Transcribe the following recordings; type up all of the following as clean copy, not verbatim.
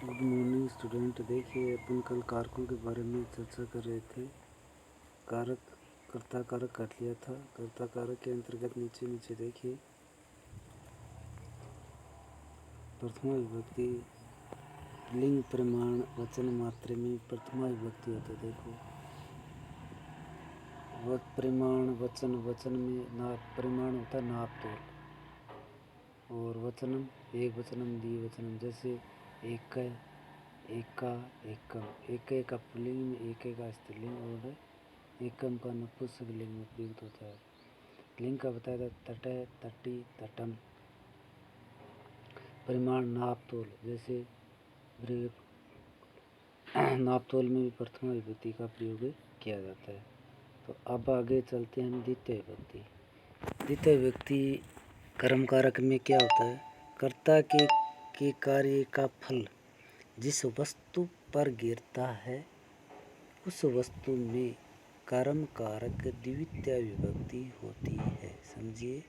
Good morning student. देखिए अपन कल कारकों के बारे में चर्चा कर रहे थे। कारक कर्ता कारक काट लिया था। कर्ता कारक के अंतर्गत नीचे नीचे देखिए प्रथमा विभक्ति, लिंग, परिमाण, वचन मात्रा में प्रथमा विभक्ति होता है। देखो परिमाण, वचन, वचन में परिमाण होता है नाप तोल, और वचनम एक वचनम द्विवचनम, जैसे एक एका एकम, एक का पुल्लिंग में एक का स्त्रीलिंग और एकम का नपुंसकलिंग में प्रयुक्त होता है। लिंग का बताया था तट, तटी, तटम। परिमाण नाप तोल, जैसे नाप तोल में भी प्रथमा विभक्ति का प्रयोग किया जाता है। तो अब आगे चलते हैं हम द्वितीय विभक्ति। द्वितीय विभक्ति कर्म कारक में क्या होता है? कर्ता के कार्य का फल जिस वस्तु पर गिरता है उस वस्तु में कर्म कारक द्वितीय विभक्ति होती है। समझिए,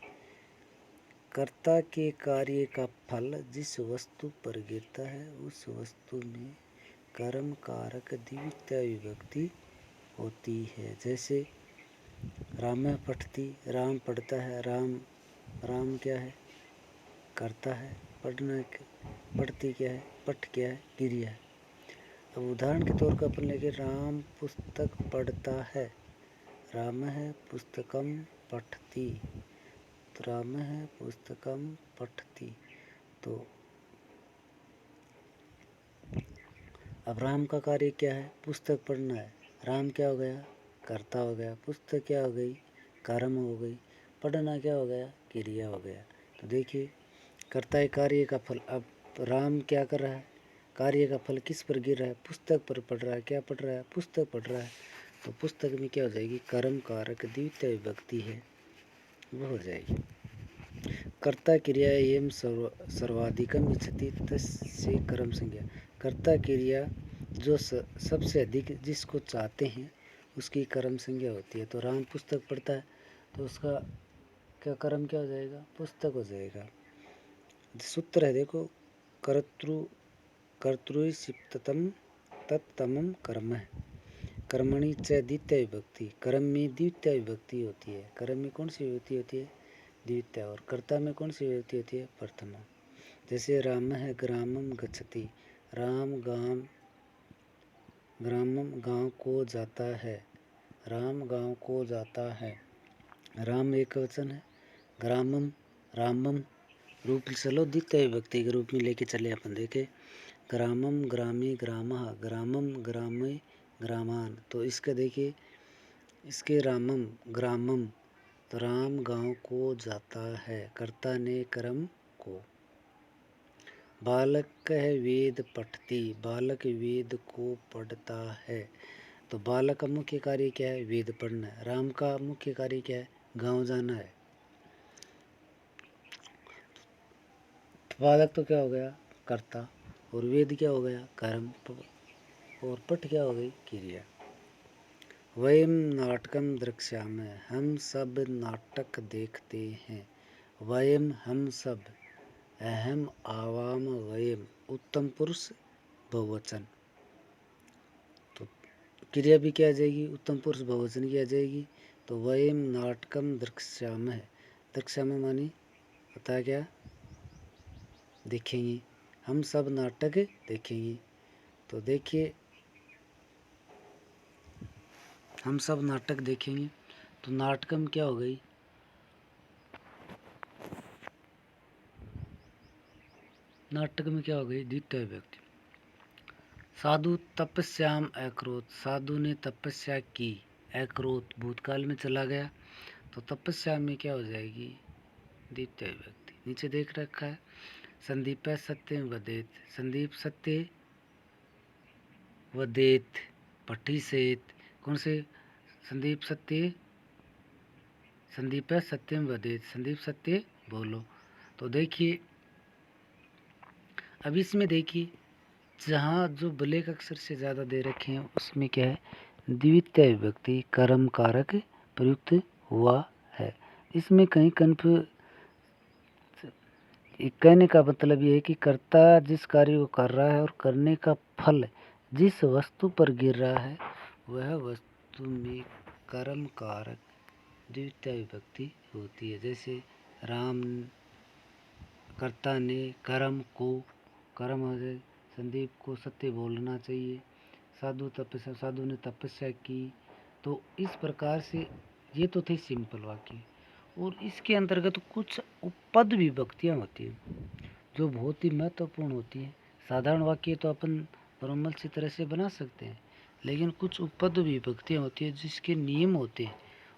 कर्ता के कार्य का फल जिस वस्तु पर गिरता है उस वस्तु में कर्म कारक द्वितीय विभक्ति होती है। जैसे राम पठती, राम पढ़ता है। राम क्या है? करता है। पढ़ना, पढ़ती क्या है? पठ क्या है? क्रिया है। अब उदाहरण के तौर पर अपन लेके राम पुस्तक पढ़ता है। राम है पुस्तकम पठती, तो राम है पुस्तकम पठती। तो अब राम का कार्य क्या है? पुस्तक पढ़ना है। राम क्या हो गया? कर्ता हो गया। पुस्तक क्या हो गई? कर्म हो गई। पढ़ना क्या हो गया? क्रिया हो गया। तो देखिए, कर्ता कार्य का फल। अब राम क्या कर रहा है? कार्य का फल किस पर गिर रहा है? पुस्तक पर पढ़ रहा है। क्या पढ़ रहा है? पुस्तक पढ़ रहा है। तो पुस्तक में क्या हो जाएगी? कर्म कारक द्वितीय विभक्ति है, वो हो जाएगी। कर्ता क्रिया एवं सर्वाधिकम इच्छति तस्य कर्म संज्ञा। कर्ता क्रिया जो सबसे अधिक जिसको चाहते हैं उसकी कर्म संज्ञा होती है। तो राम पुस्तक पढ़ता है तो उसका क्या कर्म क्या हो जाएगा? पुस्तक हो जाएगा। सूत्र है देखो, कर्तृसिप्ततम तत्तमम कर्म है। कर्मणि च द्वितीय विभक्ति। कर्म में द्वितीय विभक्ति होती है। कर्म में कौन सी विभक्ति होती है? द्वितीय। और कर्ता में कौन सी विभक्ति होती है? प्रथमा। जैसे राम है ग्रामम गच्छति, राम ग्रामम गांव को जाता है। राम गांव को जाता है। राम एक वचन है। ग्रामम रामम रूप चलो द्वितीय विभक्ति के रूप में लेके चले अपन। देखे ग्रामम ग्रामे ग्रामः, ग्रामम ग्रामे ग्रामान। तो इसका देखिए, इसके रामम ग्रामम, तो राम गांव को जाता है। कर्ता ने कर्म को। बालक है वेद पठती, बालक वेद को पढ़ता है। तो बालक का मुख्य कार्य क्या है? वेद पढ़ना है। राम का मुख्य कार्य क्या है? गांव जाना है। बालक तो क्या हो गया? कर्ता, और वेद क्या हो गया? कर्म, और पठ क्या हो गई? क्रिया। वयम नाटकम द्रक्ष्यामः, हम सब नाटक देखते हैं। वयम हम सब, अहम आवाम वयम उत्तम पुरुष बहुवचन। तो क्रिया भी क्या आ जाएगी? उत्तम पुरुष बहुवचन की आ जाएगी। तो वयम नाटकम द्रक्ष्यामः, द्रक्ष्यामः मानी होता है क्या? देखेंगे। हम सब नाटक देखेंगे। तो देखिए, हम सब नाटक देखेंगे। तो नाटकम क्या हो गई? नाटक में क्या हो गई? द्वितीय विभक्ति। साधु तपस्याम अक्रोध, साधु ने तपस्या की। अक्रोध भूतकाल में चला गया, तो तपस्या में क्या हो जाएगी? द्वितीय विभक्ति। नीचे देख रखा है संदीप सत्य वदेत, संदीप सत्य वदेत पठी सेत। कौन से? संदीप सत्य, संदीप सत्यम वदेत, संदीप सत्य बोलो। तो देखिए, अब इसमें देखिए, जहाँ जो ब्लैक अक्षर से ज़्यादा दे रखे हैं उसमें क्या है? द्वितीय विभक्ति कर्म कारक प्रयुक्त हुआ है। इसमें कहीं कहने का मतलब ये है कि कर्ता जिस कार्य को कर रहा है और करने का फल जिस वस्तु पर गिर रहा है वह वस्तु में कर्म कारक द्वितीय विभक्ति होती है। जैसे राम कर्ता ने कर्म हो जाए, संदीप को सत्य बोलना चाहिए, साधु ने तपस्या की। तो इस प्रकार से ये तो थे सिंपल वाक्य, और इसके अंतर्गत कुछ उपपद विभक्तियाँ होती हैं जो बहुत ही महत्वपूर्ण होती हैं। साधारण वाक्य तो अपन नॉर्मल सी तरह से बना सकते हैं, लेकिन कुछ उपपद विभक्तियाँ होती हैं जिसके नियम होते हैं,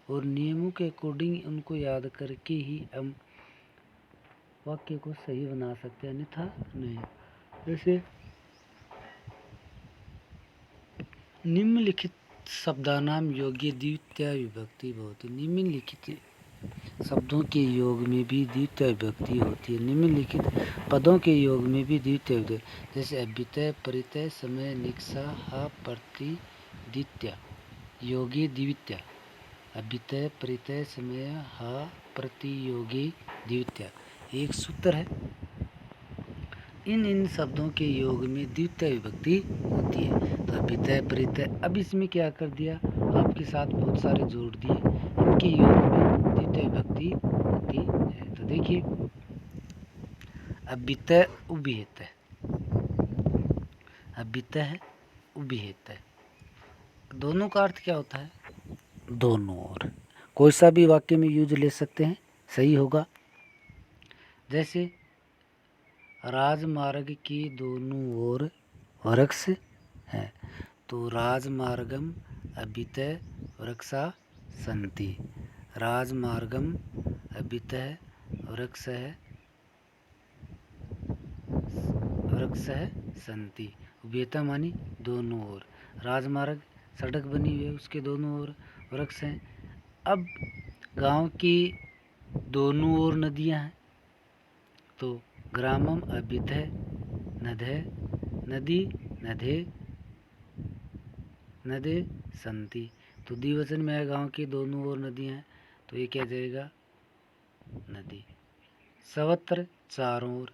और नियमों के अकॉर्डिंग उनको याद करके ही हम वाक्य को सही बना सकते हैं, अन्यथा नहीं। जैसे निम्नलिखित शब्दानाम योग्य द्वितीय विभक्ति भवति। निम्नलिखित शब्दों के योग में भी द्वितीय विभक्ति होती है। निम्नलिखित पदों के योग में भी द्वितीय विभक्ति, जैसे अभ्युदय, परितय, समय, निक्सा, हा, प्रति, द्वितीय, योगी, द्वितीय। अभ्युदय, परितय, समय, हा, प्रति, योगी, द्वितीय एक सूत्र है। इन शब्दों के योग में द्वितीय विभक्ति होती है। तो अभ्युदय, परितय, अब इसमें क्या कर दिया, आपके साथ बहुत सारे जोड़ दिए, इनके योग में द्वितीय विभक्ति होती है। तो देखिए, अभ्युदय, उभियतय, अभ्युदय, उभियतय, दोनों का अर्थ क्या होता है, दोनों ओर। कोई सा भी वाक्य में यूज ले सकते हैं, सही होगा। जैसे राजमार्ग की दोनों ओर वृक्ष है, तो राजमार्गम अभ्युदय वृक्षा सन्ति। राजमार्गम अभ्युदय वृक्ष सन्ति। उभयता मानी दोनों ओर। राजमार्ग सड़क बनी हुई है, उसके दोनों ओर वृक्ष हैं। अब गांव की दोनों ओर नदियां हैं, तो ग्रामम अभ्युदय नदे, नदी नदे सन्ति। तो द्विवचन में है, गांव की दोनों ओर नदियां हैं, तो ये क्या जाएगा, नदी। सर्वत्र चारों ओर,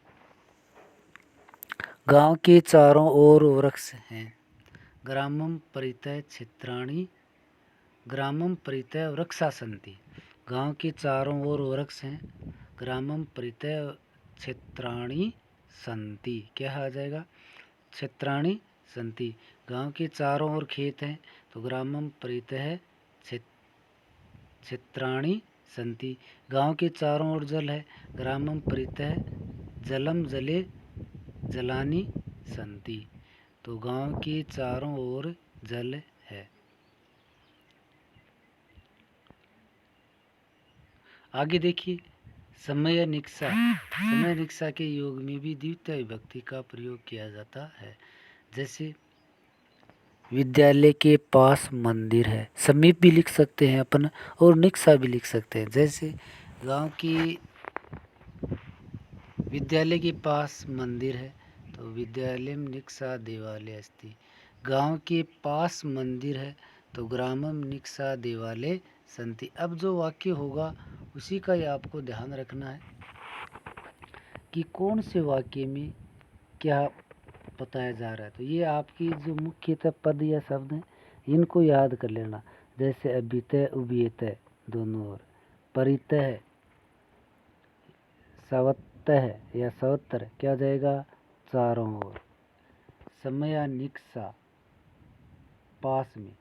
गांव के चारों ओर वृक्ष हैं। ग्रामम परितय क्षेत्राणि, ग्रामम परितय वृक्षा सन्ति। गांव के चारों ओर वृक्ष हैं, ग्रामम परितय क्षेत्राणि सन्ति। क्या आ जाएगा, क्षेत्राणि सन्ति। गांव के चारों ओर खेत हैं, तो ग्रामम परितः क्षेत्राणि सन्ति। गांव के चारों ओर जल है, ग्रामम परितः जलम जले जलानि सन्ति। तो गांव के चारों ओर जल है। आगे देखिए, समय निक्सा, समय निक्सा के योग में भी द्वितीय विभक्ति का प्रयोग किया जाता है। जैसे विद्यालय के पास मंदिर है, समीप भी लिख सकते हैं अपन, और निक्सा भी लिख सकते हैं। जैसे गांव की विद्यालय के पास मंदिर है, तो विद्यालयम निक्सा देवालय अस्ति। गांव के पास मंदिर है, तो ग्रामम निक्सा देवालय सन्ति। अब जो वाक्य होगा उसी का ही आपको ध्यान रखना है कि कौन से वाक्य में क्या बताया जा रहा है। तो ये आपकी जो मुख्यतः पद या शब्द हैं, इनको याद कर लेना। जैसे अभ्युदय, उभयतय दोनों ओर, परितः, सवत्तः या सवत्तर क्या जाएगा, चारों ओर। समय निक्सा पास में,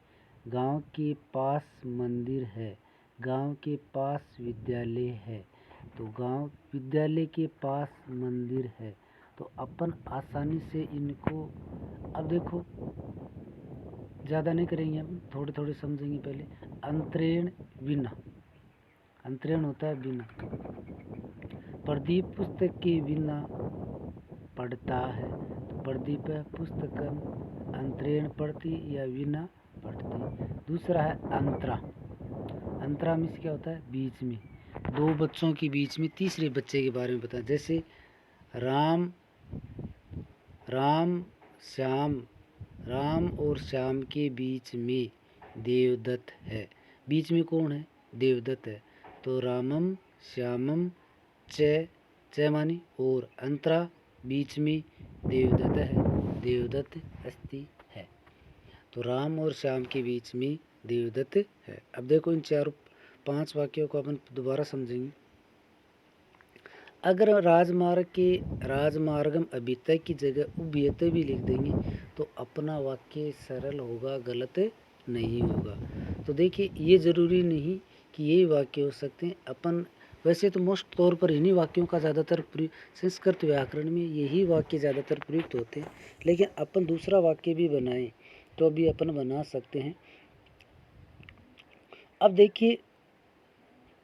गांव के पास मंदिर है, गांव के पास विद्यालय है, तो गांव विद्यालय के पास मंदिर है। तो अपन आसानी से इनको, अब देखो ज़्यादा नहीं करेंगे हम, थोड़े थोड़े समझेंगे पहले। अंतरेण बिना, अंतरेण होता है बिना। प्रदीप पुस्तक के बिना पढ़ता है, तो प्रदीप पुस्तकम अंतरेण पढ़ती या बिना पढ़ती। दूसरा है अंतरा, अंतरा में क्या होता है, बीच में, दो बच्चों के बीच में तीसरे बच्चे के बारे में बताएं। जैसे राम श्याम, राम और श्याम के बीच में देवदत्त है। बीच में कौन है, देवदत्त है। तो रामम श्यामम च च मानी और, अंतरा बीच में देवदत्त है, देवदत्त अस्ति है। तो राम और श्याम के बीच में देवदत्त है। अब देखो इन 4-5 वाक्यों को अपन दोबारा समझेंगे। अगर राजमार्गम अभितय की जगह उभयते भी लिख देंगे तो अपना वाक्य सरल होगा, गलत नहीं होगा। तो देखिए ये ज़रूरी नहीं कि यही वाक्य हो सकते हैं। अपन वैसे तो मोस्ट तौर पर इन्हीं वाक्यों का ज़्यादातर संस्कृत व्याकरण में यही वाक्य ज़्यादातर प्रयुक्त होते हैं, लेकिन अपन दूसरा वाक्य भी बनाएं तो अभी अपन बना सकते हैं। अब देखिए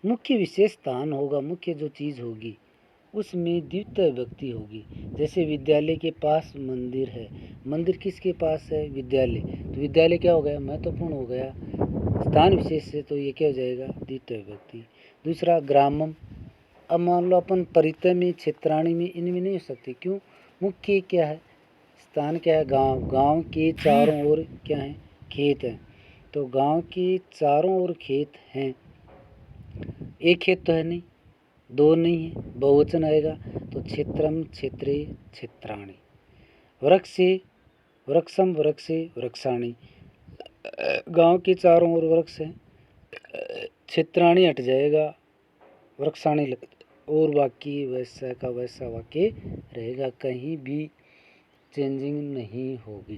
मुख्य विशेष स्थान होगा, मुख्य जो चीज़ होगी उसमें द्वितीय विभक्ति होगी। जैसे विद्यालय के पास मंदिर है, मंदिर किसके पास है? विद्यालय। तो विद्यालय क्या हो गया? महत्वपूर्ण हो गया स्थान विशेष से, तो ये क्या हो जाएगा? द्वितीय विभक्ति। दूसरा ग्रामम, अब मान लो अपन परितय में, क्षेत्राणी में, इनमें नहीं हो सकते। क्यों? मुख्य क्या है? स्थान क्या है? गांव। गांव के चारों ओर क्या है? खेत है। तो गांव के चारों ओर खेत हैं। एक खेत तो है नहीं, दो नहीं है, बहुवचन आएगा तो क्षेत्रम, क्षेत्रे, क्षेत्राणि। वृक्षे, वृक्षम, वृक्षे, वृक्षाणि। गांव के चारों ओर वृक्ष है, क्षेत्राणि हट जाएगा, वृक्षाणि लग, और बाकी वैसा का वैसा वाक्य रहेगा, कहीं भी चेंजिंग नहीं होगी।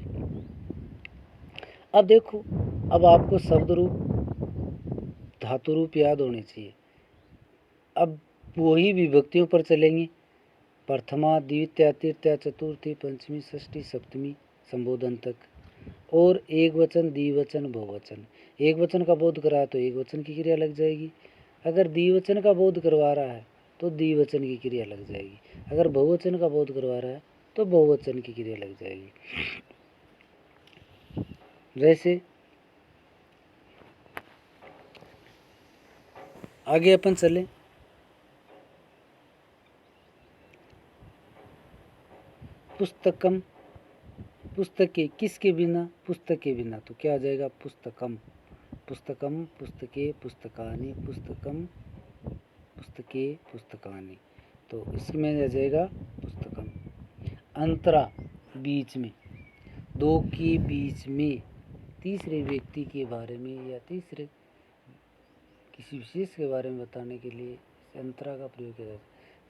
अब देखो, अब आपको शब्द रूप, धातु रूप याद होने चाहिए। अब वही विभक्तियों पर चलेंगे। प्रथमा, द्वितीया, तृतीया, चतुर्थी, पंचमी, षष्ठी, सप्तमी, संबोधन तक। और एक वचन, द्विवचन, बहुवचन। एक वचन का बोध करा तो एक वचन की क्रिया लग जाएगी। अगर द्विवचन का बोध करवा रहा है तो द्विवचन की क्रिया लग जाएगी। अगर बहुवचन का बोध करवा रहा है तो बहुवचन की क्रिया लग जाएगी। जैसे आगे अपन चले, पुस्तकम, पुस्तके किसके बिना? पुस्तक के बिना। तो क्या आ जाएगा? पुस्तकम, पुस्तकम, पुस्तके, पुस्तकानि, पुस्तकम, पुस्तके, पुस्तकानि। तो इसमें आ जाएगा पुस्तकम। अंतरा बीच में, दो के बीच में, तीसरे व्यक्ति के बारे में या तीसरे किसी विशेष के बारे में बताने के लिए अंतरा का प्रयोग किया जाता है।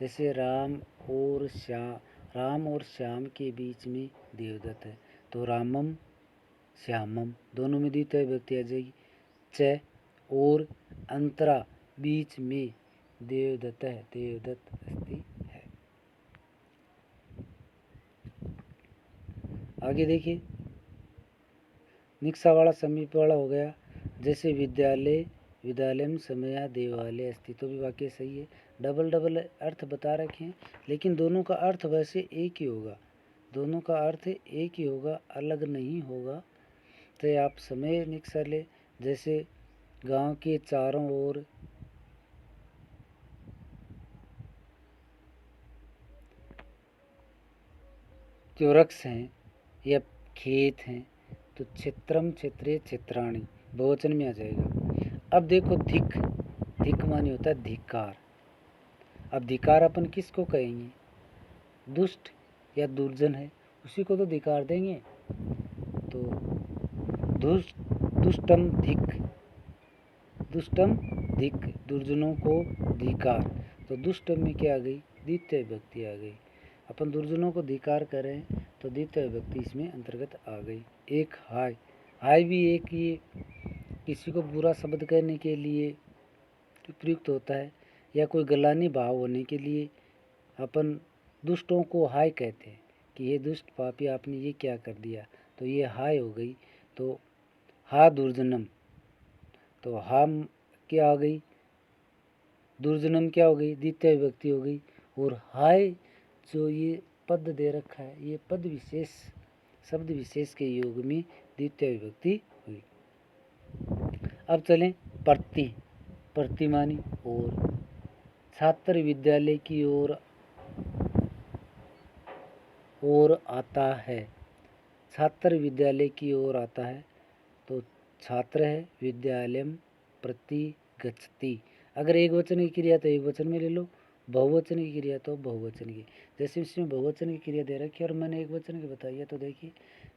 जैसे राम और श्याम के बीच में देवदत्त है, तो रामम, श्यामम, दोनों में द्वितीय विभक्ति आ जाएगी। च और अंतरा बीच में देवदत्त है, देवदत्त अस्ति है। आगे देखिए, निक्सा वाला समीप वाला हो गया। जैसे विद्यालय, विद्यालयम समया देवालय अस्ति, तो भी वाक्य सही है। डबल डबल अर्थ बता रखे हैं, लेकिन दोनों का अर्थ वैसे एक ही होगा, दोनों का अर्थ एक ही होगा, अलग नहीं होगा। तो आप समय निक्सा ले। जैसे गांव के चारों ओर जो वृक्ष हैं या खेत हैं, तो क्षेत्रम, क्षेत्रे, क्षेत्राणि बहुवचन में आ जाएगा। अब देखो धिक, धिक माने होता है धिक्कार। अब धिक्कार अपन किसको कहेंगे? दुष्ट या दुर्जन है उसी को तो धिक्कार देंगे। तो दुष्टम धिक, दुष्टम धिक, दुर्जनों को धिक्कार। तो दुष्टम में क्या आ गई? द्वितीय विभक्ति आ गई। अपन दुर्जनों को धिक्कार करें तो द्वितीय विभक्ति इसमें अंतर्गत आ गई। एक हाय, हाय भी एक ये किसी को बुरा शब्द कहने के लिए प्रयुक्त होता है, या कोई गलानी भाव होने के लिए अपन दुष्टों को हाय कहते हैं कि ये दुष्ट पापी आपने ये क्या कर दिया, तो ये हाय हो गई। तो हा दुर्जनम, तो हम क्या आ गई? दुर्जनम क्या हो गई? द्वितीय विभक्ति हो गई। और हाय जो ये पद दे रखा है, ये पद विशेष, शब्द विशेष के योग में द्वितीय विभक्ति हुई। अब चलें प्रति, प्रतिमानी और। छात्र विद्यालय की ओर आता है, छात्र विद्यालय की ओर आता है, तो छात्र है, विद्यालयम प्रति गच्छति। अगर एक वचन की क्रिया तो एक वचन में ले लो, बहुवचन की क्रिया तो बहुवचन की, जैसे इसमें बहुवचन की क्रिया दे रखी है और मैंने एक वचन की बताई है। तो देखिए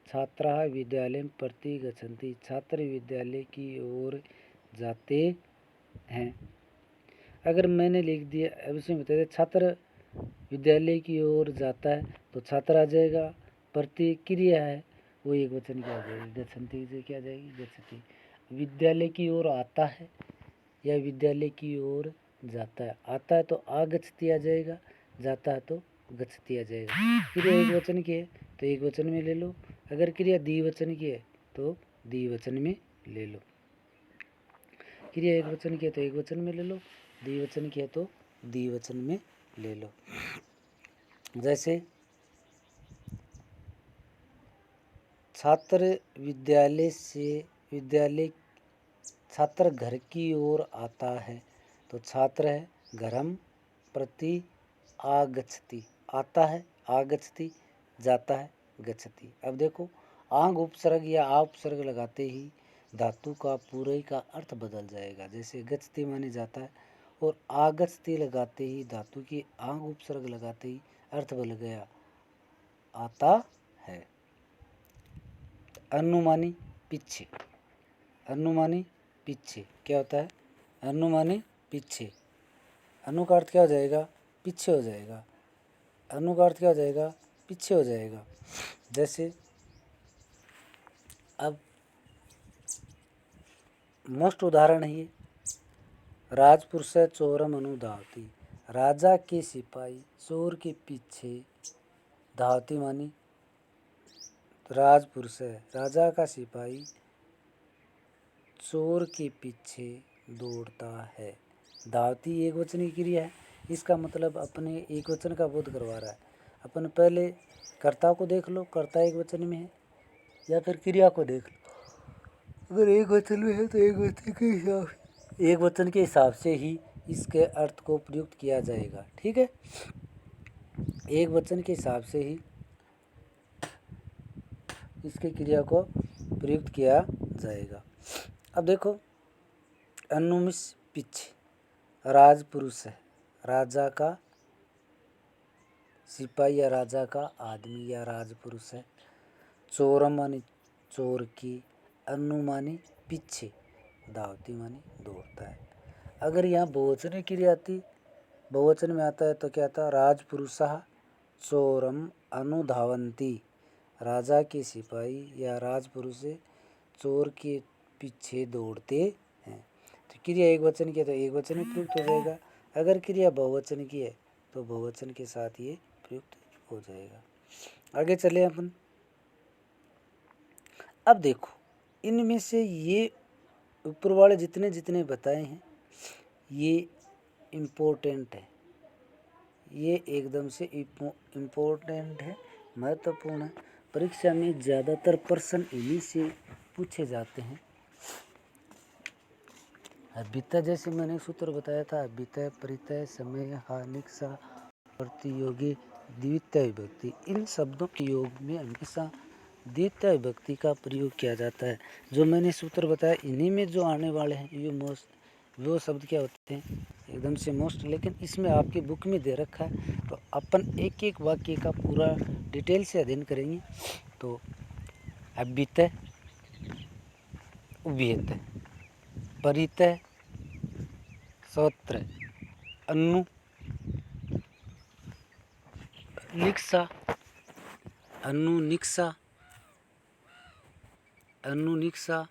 छात्राः विद्यालयं प्रति गच्छन्ति, छात्र विद्यालय की ओर जाते हैं। अगर मैंने लिख दिया, अब इसमें बताइए छात्र विद्यालय की ओर जाता है तो छात्र आ जाएगा, प्रति क्रिया है वो एक वचन की आ जाएगी, गच्छन्ति से क्या आ जाएगी, गच्छति। विद्यालय की ओर आता है या विद्यालय की ओर जाता है, आता है तो आगच्छति आ जाएगा, जाता है तो गच्छति आ जाएगा। क्रिया एक वचन की है तो एक वचन में ले लो, अगर क्रिया द्विवचन की है तो द्विवचन में ले लो। क्रिया एक वचन की है तो एक वचन में ले लो, द्विवचन की है तो द्विवचन में ले लो। जैसे छात्र विद्यालय छात्र घर की ओर आता है तो छात्र है घरम प्रति आगच्छति, आता है आगच्छति, जाता है गच्छति। अब देखो आंग उपसर्ग या आ उपसर्ग लगाते ही धातु का पूरे का अर्थ बदल जाएगा। जैसे गच्छति माने जाता है और आगच्छति लगाते ही धातु की आंग उपसर्ग लगाते ही अर्थ बदल गया, आता है। अनुमानी पीछे, अनुमानी पीछे क्या होता है, अनुमानी पीछे, अनु का अर्थ क्या हो जाएगा, पीछे हो जाएगा, अनु का अर्थ क्या हो जाएगा, पीछे हो जाएगा। जैसे अब मोस्ट उदाहरण है ये, राजपुरुष चोरम अनुधावती, राजा के सिपाही चोर के पीछे धावती मानी राजपुरुष है, राजा का सिपाही चोर के पीछे दौड़ता है। धावती एक वचन की क्रिया है, इसका मतलब अपने एक वचन का बोध करवा रहा है। अपन पहले कर्ता को देख लो, कर्ता एक वचन में है, या फिर क्रिया को देख लो, अगर एक वचन में है तो एक वचन के हिसाब से ही इसके अर्थ को प्रयुक्त किया जाएगा। ठीक है, एक वचन के हिसाब से ही इसके क्रिया को प्रयुक्त किया जाएगा। अब देखो अनुमिस पीछे, राजपुरुष है, राजा का सिपाही या राजा का आदमी या राजपुरुष है। चोरम मानी चोर की, अनु मानी पीछे, धावती मानी दौड़ता है। अगर यहाँ बहुवचन क्रिया आती, बहुवचन में आता है तो क्या आता, राजपुरुषः चोरम अनुधावन्ति, राजा के सिपाही या राजपुरुष चोर के पीछे दौड़ते हैं। तो क्रिया एक वचन की है तो एक वचन में प्रयुक्त हो जाएगा, अगर क्रिया बहुवचन की है तो बहुवचन के साथ ये प्रयुक्त हो जाएगा। आगे चले अपन। अब देखो इनमें से ये ऊपर वाले जितने जितने बताए हैं ये इम्पोर्टेंट है, ये एकदम से इम्पोर्टेंट है, महत्वपूर्ण है। परीक्षा में ज़्यादातर प्रश्न इन्हीं से पूछे जाते हैं। अभितय जैसे मैंने सूत्र बताया था, अभितय परितय समय हानिक्सा प्रतियोगी द्वितीय विभक्ति, इन शब्दों के योग में हमेशा द्वितीय विभक्ति का प्रयोग किया जाता है। जो मैंने सूत्र बताया इन्हीं में जो आने वाले हैं ये मोस्ट वो शब्द क्या होते हैं एकदम से मोस्ट, लेकिन इसमें आपकी बुक में दे रखा है तो अपन एक एक वाक्य का पूरा डिटेल से अध्ययन करेंगे। तो अभितय, उभयतय, परितय, सौत्र, अनु, निक्सा, अनुनिक्सा, अनुनिक्सा,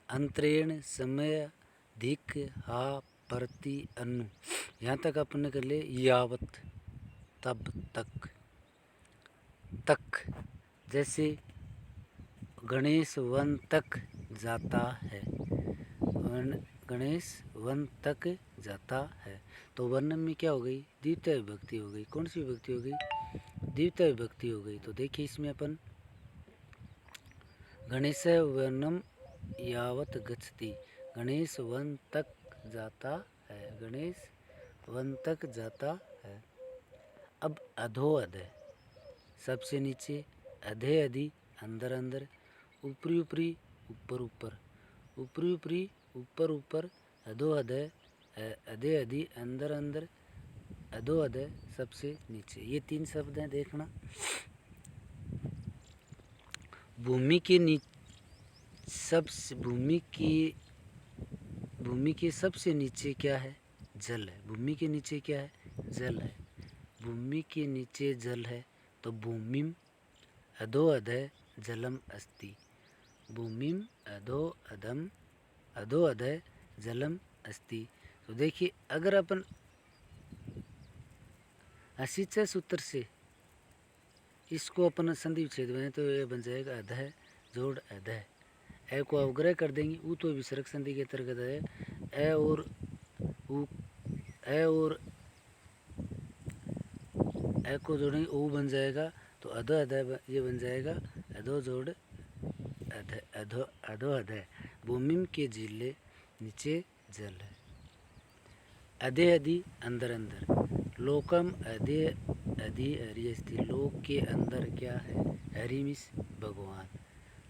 अंतरेण, समय, धिक, हा, प्रति, अनु, यहाँ तक अपन कर ले यावत, तब तक, तक। जैसे गणेश वन तक जाता है, गणेश वन तक जाता है, तो वन में क्या हो गई, द्वितीय विभक्ति हो गई। कौन सी विभक्ति हो गई, द्वितीय विभक्ति हो गई। तो देखिए इसमें अपन गणेश वनम यावत गच्छति, गणेश वन तक जाता है, गणेश वन तक जाता है। अब अधो अधय, सबसे नीचे, अधे अधि, अंदर अंदर, ऊपरी ऊपरी, ऊपर ऊपर, ऊपरी ऊपरी, ऊपर ऊपर, अधो अधय, अधे अधि, अंदर अंदर, अधो अधे, सबसे नीचे। ये 3 शब्द हैं, देखना। भूमि के भूमि के सबसे नीचे क्या है? जल है। भूमि के नीचे क्या है? जल है। भूमि के नीचे जल है, तो भूमिम अधो अधः जलम अस्ति। भूमिम अधो अधः जलम अस्ति। तो देखिए, अगर अपन असिच सूत्र से इसको अपन संधि विच्छेद में, तो ये बन जाएगा अधः जोड़ अधः। ए को अवग्रह कर देंगे, ऊ तो विसर्ग संधि के अंतर्गत है। ए और ए को जोड़ेंगे, ऊ बन जाएगा, तो अधो अधः ये बन जाएगा अधो जोड़ अधो अधः। भूमिम के जिले नीचे जल है। अधे अधि, अंदर अंदर। लोकम अधे अधि हरि अस्ति। लोक के अंदर क्या है? हरि मीन्स भगवान।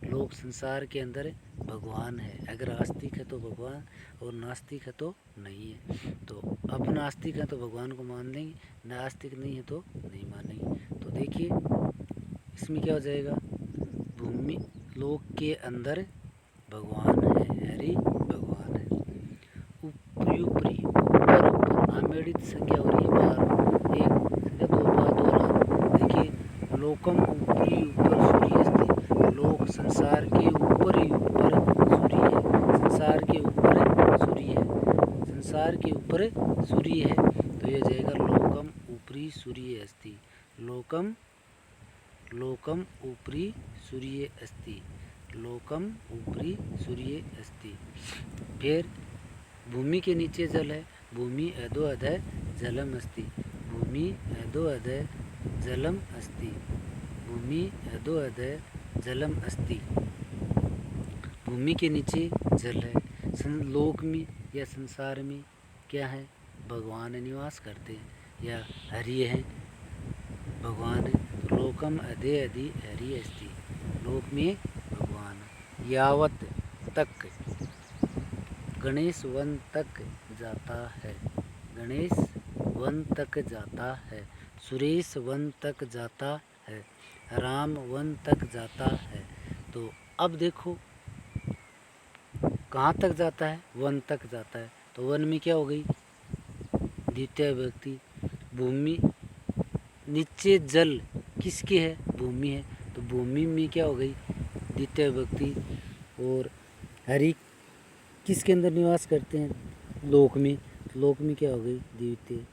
लोक संसार के अंदर भगवान है। अगर आस्तिक है तो भगवान, और नास्तिक है तो नहीं है। तो अब नास्तिक है तो भगवान को मान लेंगे, नास्तिक नहीं है तो नहीं मानेंगे। तो देखिए, इसमें क्या हो जाएगा? भूमि लोक के अंदर भगवान है, हरि भगवान है। ऊपरी ऊपरी, ऊपर ऊपर, आमेड़ित संज्ञा हो रही है बार, एक संज्ञा दो बार दोहरा। देखिए, लोकम ऊपरी ऊपर सूर्य अस्ति। लोक संसार के ऊपर ही ऊपर सूर्य है। संसार के ऊपर सूर्य है। संसार के ऊपर सूर्य है, तो यह जाएगा लोकम ऊपरी सूर्य अस्ति। लोकम ऊपरी सूर्य अस्ति। लोकम ऊपरी सूर्य अस्ति। फिर भूमि के नीचे जल है। भूमि अधो अधः जलम अस्ति। भूमि अधो अधः जलम अस्ति। भूमि अधो अधः जलम अस्ति। भूमि के नीचे जल है। लोक में या संसार में क्या है? भगवान निवास करते हैं, या हरि है, भगवान है। तो लोकम अधे अधि हरि अस्ति। लोक में भगवान। यावत तक, गणेश वन तक जाता है। गणेश वन तक जाता है। सुरेश वन तक जाता है। राम वन तक जाता है। तो अब देखो, कहाँ तक जाता है? वन तक जाता है। तो वन में क्या हो गई? द्वितीय व्यक्ति। भूमि नीचे जल किसके है? भूमि है। तो भूमि में क्या हो गई? द्वितीय व्यक्ति। और हरि किसके अंदर निवास करते हैं? लोक में। लोक में क्या हो गई? द्वितीय।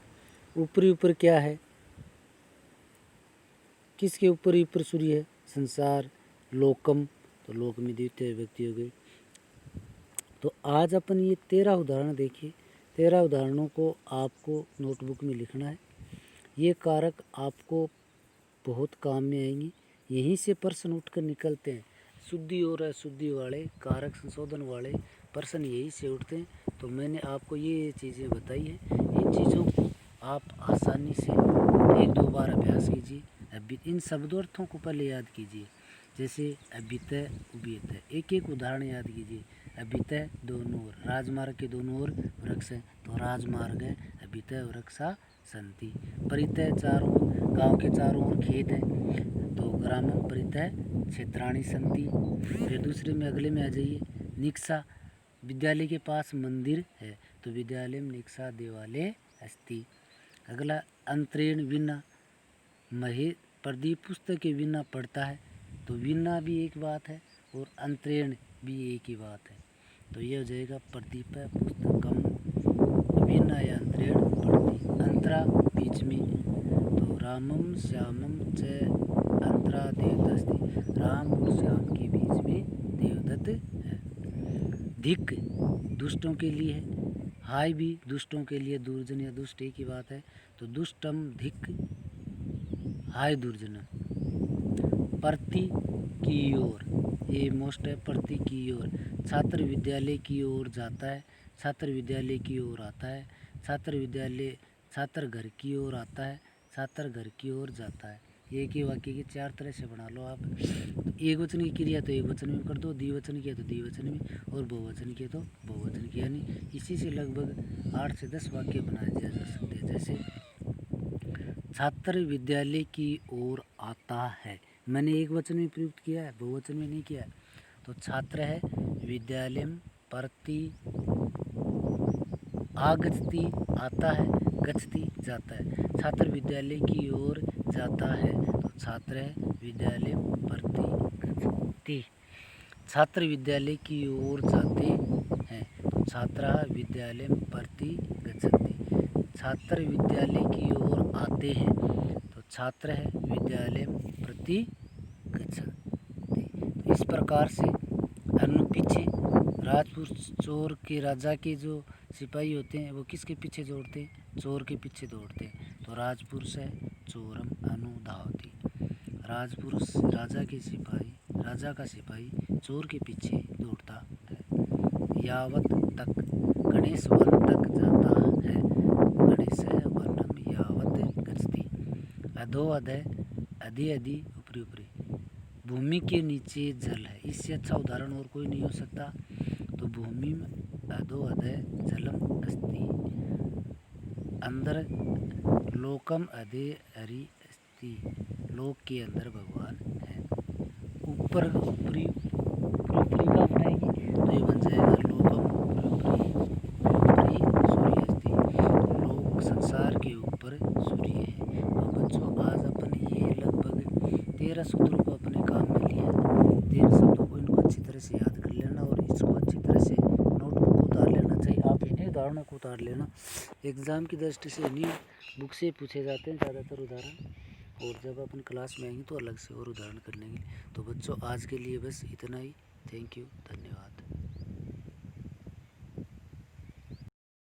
ऊपरी ऊपर क्या है? किसके ऊपर ऊपर सूर्य है? संसार। लोकम, तो लोक में द्वितीय व्यक्ति हो गई। तो आज अपन ये 13 उदाहरण देखिए। 13 उदाहरणों को आपको नोटबुक में लिखना है। ये कारक आपको बहुत काम में आएंगी। यहीं से प्रश्न उठकर निकलते हैं। शुद्धि और अशुद्धि वाले, कारक संशोधन वाले प्रश्न यहीं से उठते हैं। तो मैंने आपको ये चीज़ें बताई हैं। इन चीज़ों को आप आसानी से 1-2 बार अभ्यास कीजिए। अभी इन शब्दार्थों को पहले याद कीजिए, जैसे अभितः उभयतः। एक एक उदाहरण याद कीजिए। अभितः दोनों ओर, राजमार्ग के दोनों ओर वृक्ष है, तो राजमार्ग है। अभितः वृक्षा संति। परितः, चारों गांव के चारों ओर खेत है, तो ग्रामम परितः क्षेत्राणि संति। फिर दूसरे में, अगले में आ जाइए। निक्षा, विद्यालय के पास मंदिर है, तो विद्यालय में निक्षा देवालय अस्ति। अगला, अंतरेण विना, महे प्रदीप पुस्तक के बिना पढ़ता है, तो विना भी एक बात है और अंतरेण भी एक ही बात है। तो यह हो जाएगा प्रदीप पुस्तकम विना या अंतरेण पढ़ती। अंतरा बीच में, तो रामम श्यामम च अंतरा देवदत्त। राम और श्याम के बीच में देवदत्त है। धिक दुष्टों के लिए है। हाय भी दुष्टों के लिए, दुर्जन या दुष्ट एक ही बात है, तो दुष्टम धिक हाय दुर्जन। प्रति की ओर, ये मोस्ट है। प्रति की ओर, छात्र विद्यालय की ओर जाता है, छात्र विद्यालय की ओर आता है। छात्र घर की ओर आता है, छात्र घर की ओर जाता है। एक ही वाक्य की 4 तरह से बना लो आप। तो एक वचन की क्रिया तो एक वचन में कर दो, द्विवचन की है तो द्विवचन में, और बहुवचन की है तो बहुवचन की। यानी इसी से लगभग 8 से 10 वाक्य बनाए दिया जा सकते हैं। जैसे छात्र विद्यालय की ओर आता है, मैंने एक वचन में प्रयुक्त किया है, बहुवचन में नहीं किया है। तो छात्र है, विद्यालय प्रति आगच्छति आता है, गच्छति जाता है। छात्र विद्यालय की ओर जाता है तो छात्र है, विद्यालय प्रति गच्छति। छात्र विद्यालय की ओर जाते हैं तो छात्रा विद्यालय प्रति गच्छति। छात्र विद्यालय की ओर आते हैं तो छात्र है, विद्यालय प्रति गच्छति। तो इस प्रकार से पीछे राजपुर चोर के राजा के जो सिपाही होते हैं वो किसके पीछे दौड़ते हैं? चोर के पीछे दौड़ते हैं। तो राजपुरुष है, चोरम अनुधावती। राजपुरुष राजा का सिपाही चोर के पीछे दौड़ता है। यावत तक गणेश वन तक जाता है, गणेश वनम यावत गच्छति। अधो अधय अधि अधि ऊपरी ऊपरी, भूमि के नीचे जल है। इससे अच्छा उदाहरण और कोई नहीं हो सकता। तो भूमि में अधो अधय जलम अस्ति, अंदर लोकम अधे हरि अस्ति, लोक के अंदर भगवान है। ऊपर ऊपरी का बनाएगी तो ये बन जाएगा लोकम ऊपरी सूर्य अस्ति, लोक संसार के ऊपर सूर्य है। तो बच्चों आज अपन ये लगभग 13 सूत्रों को अपने काम में लिया। 13 शब्दों को इनको अच्छी तरह से याद कर लेना और इसको अच्छी तरह से नोटबुक उतार लेना चाहिए। आप इन्हीं उदाहरणों को उतार लेना, एग्ज़ाम की दृष्टि से इन्हीं बुक से पूछे जाते हैं ज़्यादातर उदाहरण, और जब अपन क्लास में आएंगे तो अलग से और उदाहरण करने के लिए। तो बच्चों आज के लिए बस इतना ही। थैंक यू, धन्यवाद।